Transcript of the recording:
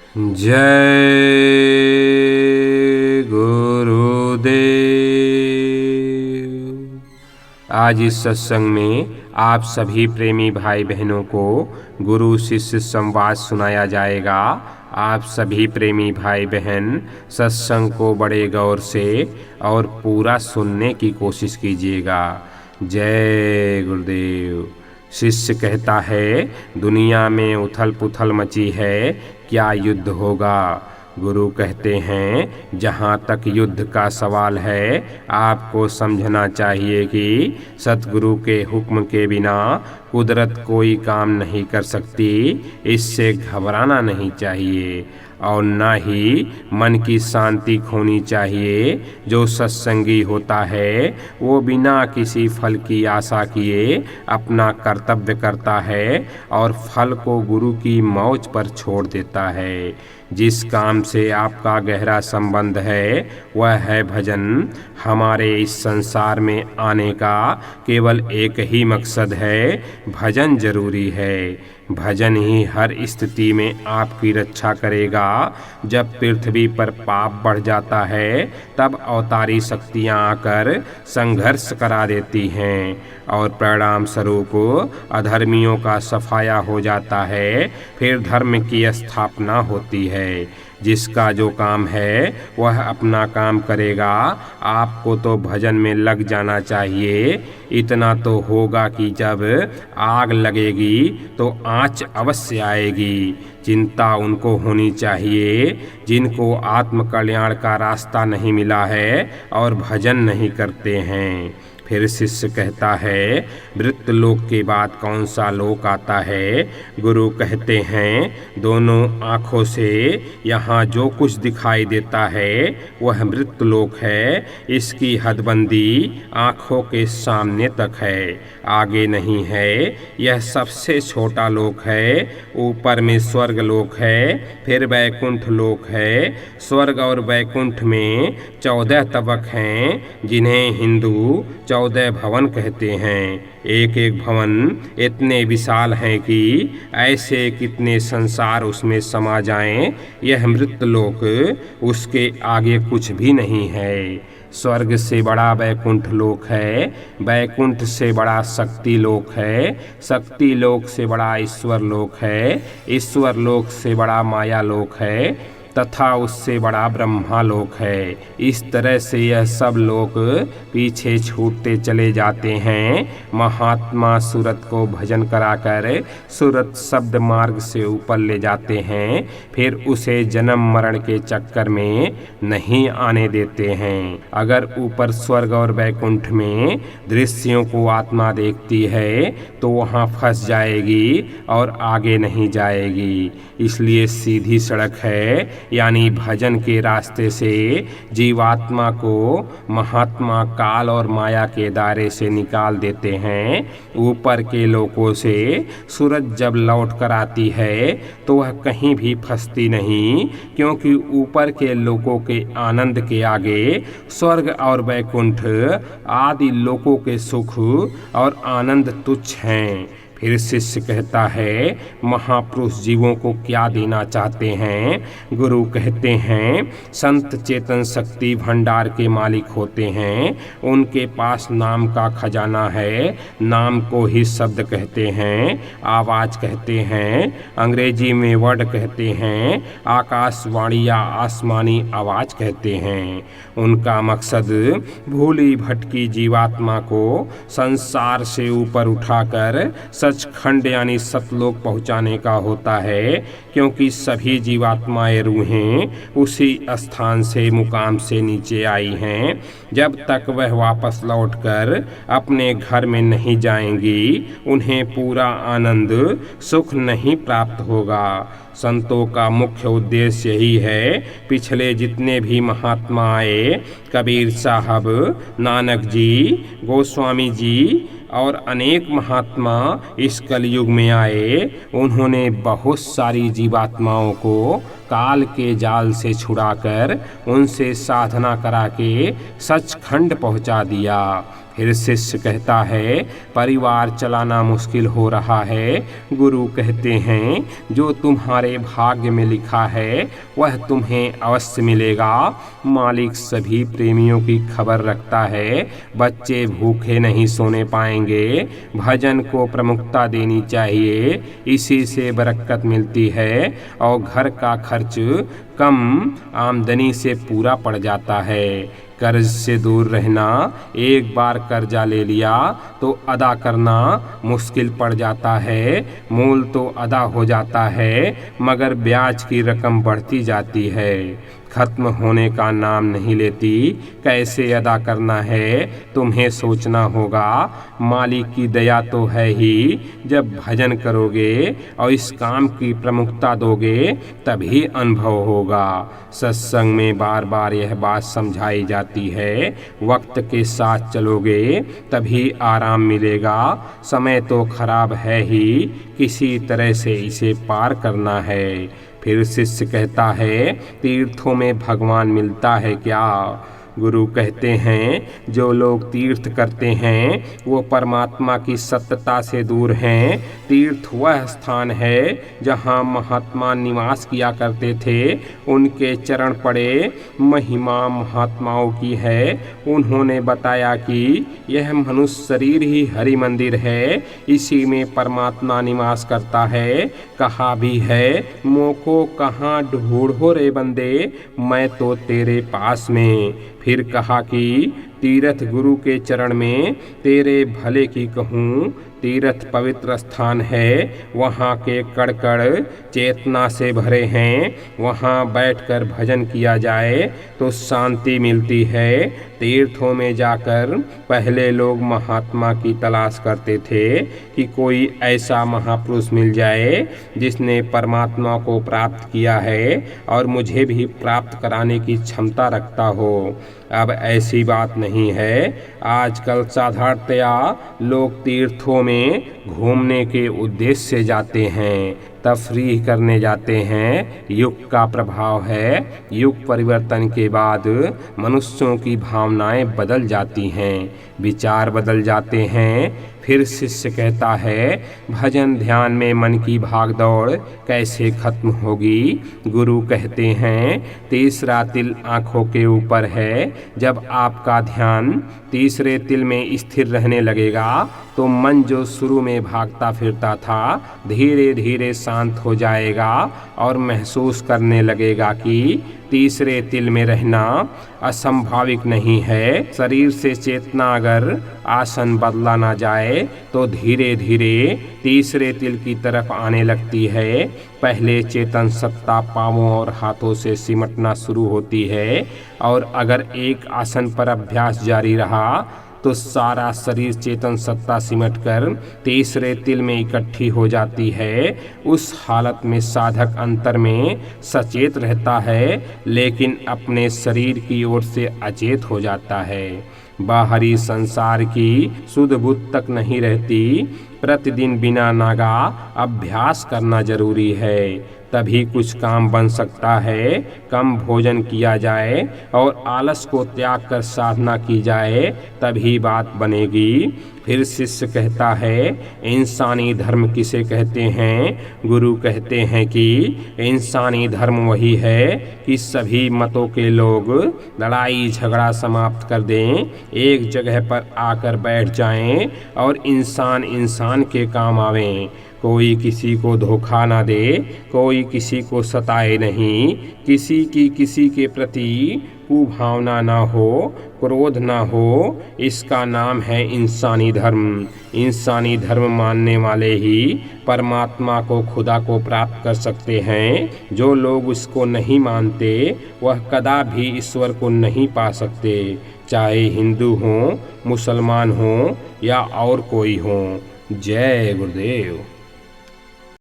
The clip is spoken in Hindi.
जय गुरुदेव। आज इस सत्संग में आप सभी प्रेमी भाई बहनों को गुरु शिष्य संवाद सुनाया जाएगा। आप सभी प्रेमी भाई बहन सत्संग को बड़े गौर से और पूरा सुनने की कोशिश कीजिएगा। जय गुरुदेव। शिष्य कहता है, दुनिया में उथल पुथल मची है, क्या युद्ध होगा? गुरु कहते हैं, जहाँ तक युद्ध का सवाल है आपको समझना चाहिए कि सतगुरु के हुक्म के बिना कुदरत कोई काम नहीं कर सकती। इससे घबराना नहीं चाहिए और ना ही मन की शांति खोनी चाहिए। जो सत्संगी होता है वो बिना किसी फल की आशा किए अपना कर्तव्य करता है और फल को गुरु की मौज पर छोड़ देता है। जिस काम से आपका गहरा संबंध है वह है भजन। हमारे इस संसार में आने का केवल एक ही मकसद है, भजन जरूरी है। भजन ही हर स्थिति में आपकी रक्षा करेगा। जब पृथ्वी पर पाप बढ़ जाता है तब अवतारी शक्तियाँ आकर संघर्ष करा देती हैं और परिणाम स्वरूप अधर्मियों का सफाया हो जाता है। फिर धर्म की स्थापना होती है। जिसका जो काम है वह अपना काम करेगा। आपको तो भजन में लग जाना चाहिए। इतना तो होगा कि जब आग लगेगी तो आँच अवश्य आएगी। चिंता उनको होनी चाहिए जिनको आत्म कल्याण का रास्ता नहीं मिला है और भजन नहीं करते हैं। फिर शिष्य कहता है, मृत्युलोक के बाद कौन सा लोक आता है? गुरु कहते हैं, दोनों आँखों से यहाँ जो कुछ दिखाई देता है वह मृत्युलोक है। इसकी हदबंदी आँखों के सामने तक है, आगे नहीं है। यह सबसे छोटा लोक है। ऊपर में स्वर्ग लोक है, फिर वैकुंठ लोक है। स्वर्ग और वैकुंठ में 14 तबक हैं जिन्हें हिंदू 14 भवन कहते हैं। एक एक भवन इतने विशाल हैं कि ऐसे कितने संसार उसमें समा जाएं। यह मृत्युलोक, उसके आगे कुछ भी नहीं है। स्वर्ग से बड़ा वैकुंठ लोक है, वैकुंठ से बड़ा शक्ति लोक है, शक्ति लोक से बड़ा ईश्वर लोक है, ईश्वर लोक से बड़ा माया लोक है तथा उससे बड़ा ब्रह्मा लोक है। इस तरह से यह सब लोक पीछे छूटते चले जाते हैं। महात्मा सूरत को भजन कराकर सूरत शब्द मार्ग से ऊपर ले जाते हैं, फिर उसे जन्म मरण के चक्कर में नहीं आने देते हैं। अगर ऊपर स्वर्ग और वैकुंठ में दृश्यों को आत्मा देखती है तो वहाँ फंस जाएगी और आगे नहीं जाएगी। इसलिए सीधी सड़क है, यानी भजन के रास्ते से जीवात्मा को महात्मा काल और माया के दायरे से निकाल देते हैं। ऊपर के लोकों से सूरज जब लौट कर आती है तो वह कहीं भी फंसती नहीं, क्योंकि ऊपर के लोकों के आनंद के आगे स्वर्ग और वैकुंठ आदि लोकों के सुख और आनंद तुच्छ हैं। फिर शिष्य कहता है, महापुरुष जीवों को क्या देना चाहते हैं? गुरु कहते हैं, संत चेतन शक्ति भंडार के मालिक होते हैं। उनके पास नाम का खजाना है। नाम को ही शब्द कहते हैं, आवाज कहते हैं, अंग्रेजी में वर्ड कहते हैं, आकाशवाणी या आसमानी आवाज कहते हैं। उनका मकसद भूली भटकी जीवात्मा को संसार से ऊपर उठाकर सचखंड यानी सतलोक पहुँचाने का होता है, क्योंकि सभी जीवात्माएं रूहें उसी स्थान से मुकाम से नीचे आई हैं। जब तक वह वापस लौटकर अपने घर में नहीं जाएंगी उन्हें पूरा आनंद सुख नहीं प्राप्त होगा। संतों का मुख्य उद्देश्य यही है। पिछले जितने भी महात्मा आए, कबीर साहब, नानक जी, गोस्वामी जी और अनेक महात्मा इस कलयुग में आए, उन्होंने बहुत सारी जीवात्माओं को काल के जाल से छुड़ाकर उनसे साधना करा के सचखंड पहुंचा दिया। फिर शिष्य कहता है परिवार चलाना मुश्किल हो रहा है। गुरु कहते हैं जो तुम्हारे भाग्य में लिखा है वह तुम्हें अवश्य मिलेगा। मालिक सभी प्रेमियों की खबर रखता है। बच्चे भूखे नहीं सोने पाएंगे। भजन को प्रमुखता देनी चाहिए, इसी से बरकत मिलती है और घर का खर्च कम आमदनी से पूरा पड़ जाता है। कर्ज से दूर रहना, एक बार कर्जा ले लिया तो अदा करना मुश्किल पड़ जाता है। मूल तो अदा हो जाता है मगर ब्याज की रकम बढ़ती जाती है, खत्म होने का नाम नहीं लेती। कैसे अदा करना है तुम्हें सोचना होगा। मालिक की दया तो है ही, जब भजन करोगे और इस काम की प्रमुखता दोगे तभी अनुभव होगा। सत्संग में बार बार यह बात समझाई जाती है, वक्त के साथ चलोगे तभी आराम मिलेगा। समय तो खराब है ही, किसी तरह से इसे पार करना है। फिर शिष्य कहता है तीर्थों में भगवान मिलता है क्या? गुरु कहते हैं जो लोग तीर्थ करते हैं वो परमात्मा की सत्यता से दूर हैं। तीर्थ वह स्थान है जहाँ महात्मा निवास किया करते थे, उनके चरण पड़े। महिमा महात्माओं की है। उन्होंने बताया कि यह मनुष्य शरीर ही हरि मंदिर है, इसी में परमात्मा निवास करता है। कहा भी है मोको कहाँ ढूंढो रे बंदे, मैं तो तेरे पास में। फिर कहा कि तीर्थ गुरु के चरण में तेरे भले की कहूँ। तीर्थ पवित्र स्थान है, वहाँ के कड़ चेतना से भरे हैं। वहाँ बैठकर भजन किया जाए तो शांति मिलती है। तीर्थों में जाकर पहले लोग महात्मा की तलाश करते थे कि कोई ऐसा महापुरुष मिल जाए जिसने परमात्मा को प्राप्त किया है और मुझे भी प्राप्त कराने की क्षमता रखता हो। अब ऐसी बात नहीं है। आजकल साधारणतया लोग तीर्थों में घूमने के उद्देश्य से जाते हैं, तफरीह करने जाते हैं। युग का प्रभाव है। युग परिवर्तन के बाद मनुष्यों की भावनाएं बदल जाती हैं, विचार बदल जाते हैं। फिर शिष्य कहता है भजन ध्यान में मन की भागदौड़ कैसे खत्म होगी? गुरु कहते हैं तीसरा तिल आँखों के ऊपर है। जब आपका ध्यान तीसरे तिल में स्थिर रहने लगेगा तो मन जो शुरू में भागता फिरता था धीरे धीरे शांत हो जाएगा और महसूस करने लगेगा कि तीसरे तिल में रहना असंभाविक नहीं है। शरीर से चेतना अगर आसन बदला ना जाए तो धीरे धीरे तीसरे तिल की तरफ आने लगती है। पहले चेतन सत्ता पांवों और हाथों से सिमटना शुरू होती है और अगर एक आसन पर अभ्यास जारी रहा तो सारा शरीर चेतन सत्ता सिमटकर तीसरे तिल में इकट्ठी हो जाती है। उस हालत में साधक अंतर में सचेत रहता है लेकिन अपने शरीर की ओर से अचेत हो जाता है। बाहरी संसार की सुध बुध तक नहीं रहती। प्रतिदिन बिना नागा अभ्यास करना जरूरी है, तभी कुछ काम बन सकता है। कम भोजन किया जाए और आलस को त्याग कर साधना की जाए तभी बात बनेगी। फिर शिष्य कहता है इंसानी धर्म किसे कहते हैं? गुरु कहते हैं कि इंसानी धर्म वही है कि सभी मतों के लोग लड़ाई झगड़ा समाप्त कर दें, एक जगह पर आकर बैठ जाएं और इंसान इंसान के काम आवें। कोई किसी को धोखा ना दे, कोई किसी को सताए नहीं, किसी के प्रति कुभावना ना हो, क्रोध ना हो। इसका नाम है इंसानी धर्म। इंसानी धर्म मानने वाले ही परमात्मा को, खुदा को प्राप्त कर सकते हैं। जो लोग उसको नहीं मानते वह कदा भी ईश्वर को नहीं पा सकते, चाहे हिंदू हों, मुसलमान हों या और कोई हों। जय गुरुदेव।